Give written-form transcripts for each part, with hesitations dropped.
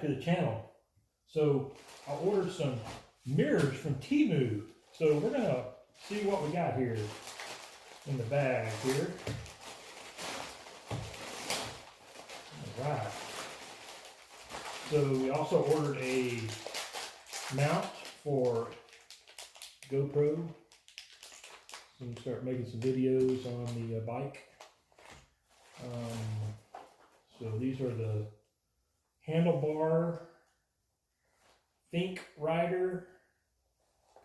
to the channel. So I ordered some mirrors from Temu. So we're gonna see what we got here in the bag here. All right. So we also ordered a mount for GoPro. So we can start making some videos on the bike. So these are the handlebar Think Rider.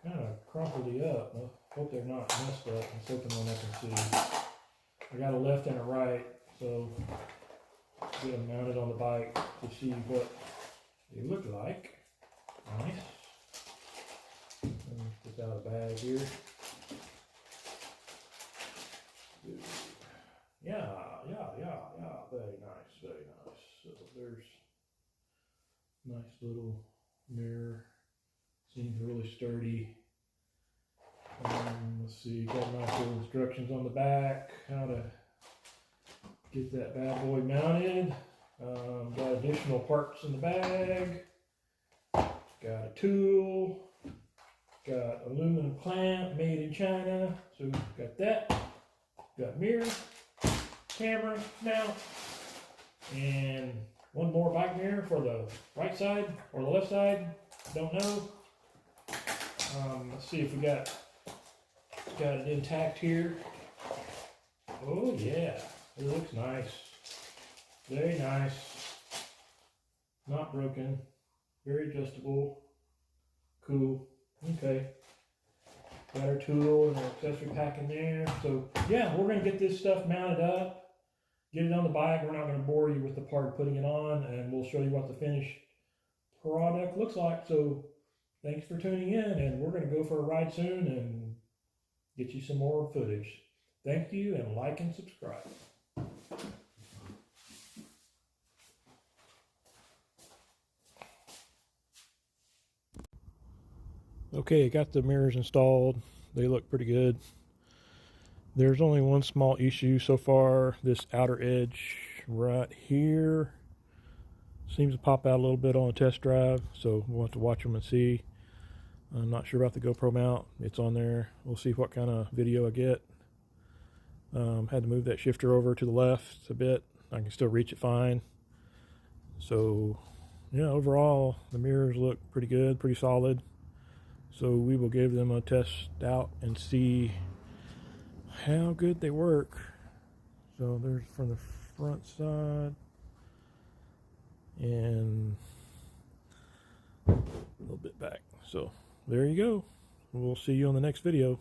Kind of crumpled up. I hope they're not messed up. I'm hoping one I can see. I got a left and a right, so get them mounted on the bike to see what they look like. Nice. Put out a bag here. Yeah. Very nice, very nice. So there's nice little mirror. Seems really sturdy. Let's see, got nice little instructions on the back, how to get that bad boy mounted. Got additional parts in the bag. Got a tool. Got aluminum clamp made in China. So got that. Got mirror, camera mount, and one more bike mirror for the right side or the left side. Don't know. Let's see if we got it intact here. Oh yeah, it looks nice. Very nice. Not broken. Very adjustable. Cool. Okay. Got our tool and our accessory pack in there. So yeah, we're gonna get this stuff mounted up, get it on the bike. We're not gonna bore you with the part of putting it on, and we'll show you what the finished product looks like. So thanks for tuning in, and we're gonna go for a ride soon and get you some more footage. Thank you, and like and subscribe. Okay, got the mirrors installed. They look pretty good. There's only one small issue so far. This outer edge right here seems to pop out a little bit on a test drive, so we'll have to watch them and see. I'm not sure about the GoPro mount. It's on there. We'll see what kind of video I get. Had to move that shifter over to the left a bit. I can still reach it fine. So yeah, overall the mirrors look pretty good, pretty solid. So we will give them a test out and see how good they work. So there's from the front side and a little bit back. So there you go. We'll see you on the next video.